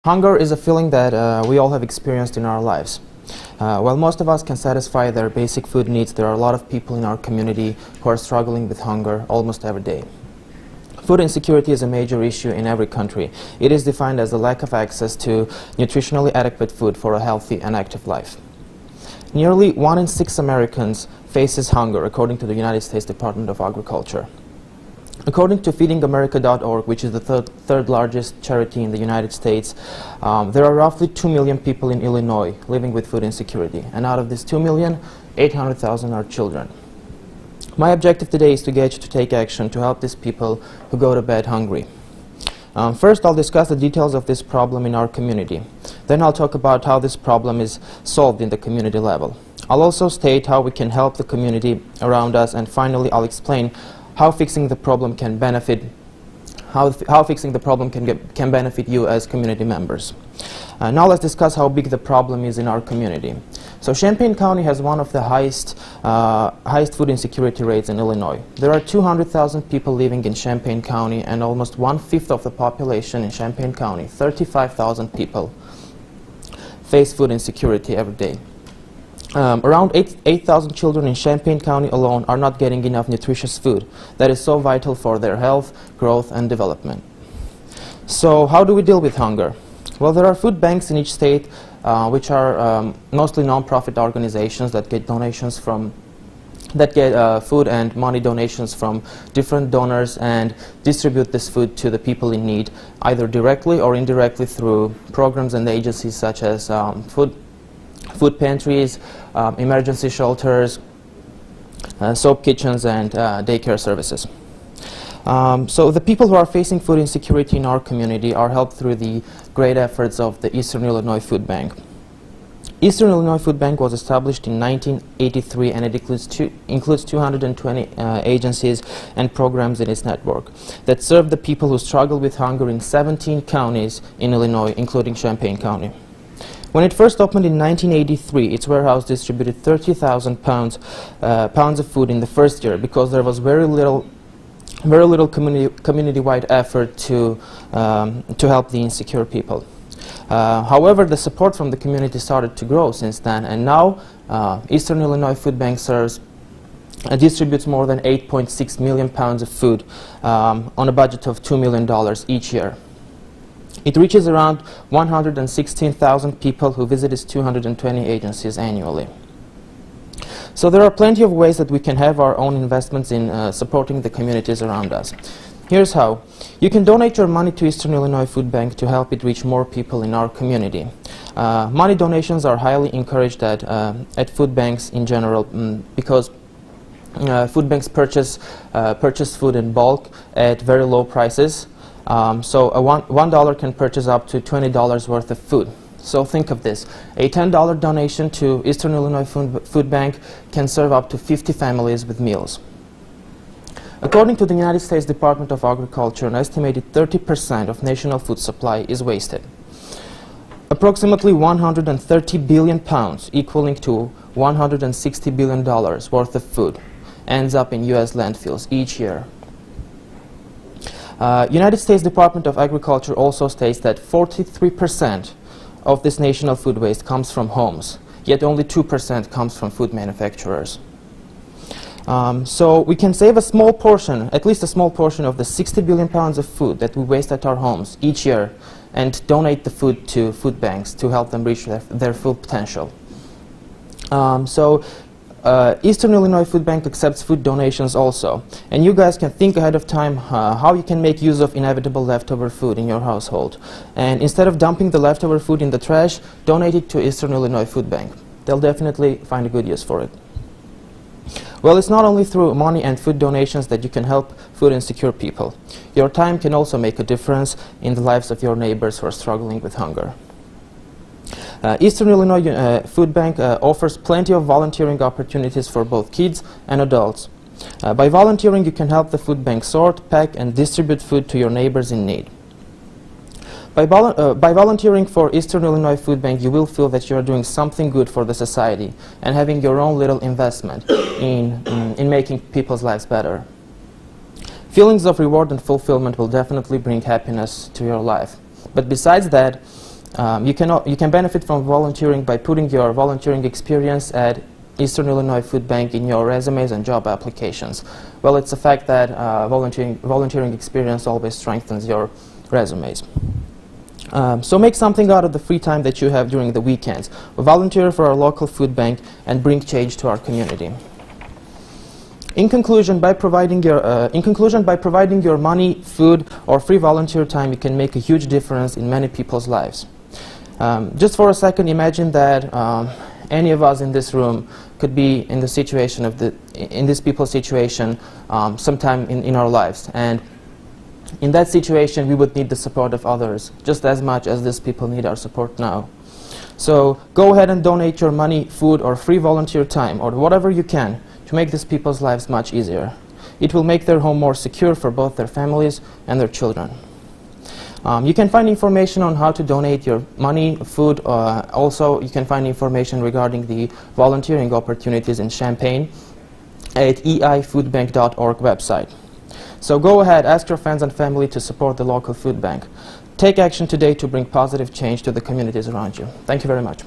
Hunger is a feeling that we all have experienced in our lives. While most of us can satisfy their basic food needs, there are a lot of people in our community who are struggling with hunger almost every day. Food insecurity is a major issue in every country. It is defined as the lack of access to nutritionally adequate food for a healthy and active life. Nearly 1 in 6 Americans faces hunger, according to the United States Department of Agriculture. According to feedingamerica.org, which is the third largest charity in the United States, there are roughly 2 million people in Illinois living with food insecurity, and out of these 2 million, 800,000 are children. My objective today is to get you to take action to help these people who go to bed hungry. First, I'll discuss the details of this problem in our community. Then I'll talk about how this problem is solved in the community level. I'll also state how we can help the community around us, and finally I'll explain how fixing the problem can benefit can benefit you as community members. Now let's discuss how big the problem is in our community. So Champaign County has one of the highest food insecurity rates in Illinois. There are 200,000 people living in Champaign County, and almost 1/5 of the population in Champaign County, 35,000 people, face food insecurity every day. Around 8,000 children in Champaign County alone are not getting enough nutritious food that is so vital for their health, growth, and development. So how do we deal with hunger? Well, there are food banks in each state, which are mostly non-profit organizations that get donations from food and money donations from different donors and distribute this food to the people in need, either directly or indirectly through programs and agencies such as food pantries, emergency shelters, soap kitchens, and daycare services. So the people who are facing food insecurity in our community are helped through the great efforts of the Eastern Illinois Food Bank. Eastern Illinois Food Bank was established in 1983, and it includes 220 agencies and programs in its network that serve the people who struggle with hunger in 17 counties in Illinois, including Champaign County. When it first opened in 1983, its warehouse distributed 30,000 pounds of food in the first year, because there was very little community-wide effort to help the insecure people. However, the support from the community started to grow since then, and now Eastern Illinois Food Bank distributes more than 8.6 million pounds of food on a budget of $2 million each year. It reaches around 116,000 people who visit its 220 agencies annually. So there are plenty of ways that we can have our own investments in supporting the communities around us. Here's how. You can donate your money to Eastern Illinois Food Bank to help it reach more people in our community. Money donations are highly encouraged at food banks in general, because food banks purchase food in bulk at very low prices. So $1 can purchase up to $20 worth of food. So think of this. A $10 donation to Eastern Illinois Food Bank can serve up to 50 families with meals. According to the United States Department of Agriculture, an estimated 30% of national food supply is wasted. Approximately 130 billion pounds, equaling to $160 billion worth of food, ends up in U.S. landfills each year. United States Department of Agriculture also states that 43% of this national food waste comes from homes, yet only 2% comes from food manufacturers. So we can save a small portion, at least a small portion, of the 60 billion pounds of food that we waste at our homes each year, and donate the food to food banks to help them reach their full potential. Eastern Illinois Food Bank accepts food donations also, and you guys can think ahead of time how you can make use of inevitable leftover food in your household. And instead of dumping the leftover food in the trash, donate it to Eastern Illinois Food Bank. They'll definitely find a good use for it. Well, it's not only through money and food donations that you can help food insecure people. Your time can also make a difference in the lives of your neighbors who are struggling with hunger. Eastern Illinois Food Bank offers plenty of volunteering opportunities for both kids and adults. By volunteering, you can help the food bank sort, pack, and distribute food to your neighbors in need. By volunteering for Eastern Illinois Food Bank, you will feel that you are doing something good for the society and having your own little investment in making people's lives better. Feelings of reward and fulfillment will definitely bring happiness to your life. But besides that, You can benefit from volunteering by putting your volunteering experience at Eastern Illinois Food Bank in your resumes and job applications. Well, it's a fact that volunteering experience always strengthens your resumes. So make something out of the free time that you have during the weekends. Volunteer for our local food bank and bring change to our community. In conclusion, by providing your money, food, or free volunteer time, you can make a huge difference in many people's lives. Just for a second, imagine that any of us in this room could be in the situation of in this people's situation sometime in our lives, and in that situation we would need the support of others just as much as these people need our support now. So go ahead and donate your money, food, or free volunteer time, or whatever you can, to make these people's lives much easier. It will make their home more secure for both their families and their children. You can find information on how to donate your money, food. Also, you can find information regarding the volunteering opportunities in Champaign at eifoodbank.org website. So go ahead, ask your friends and family to support the local food bank. Take action today to bring positive change to the communities around you. Thank you very much.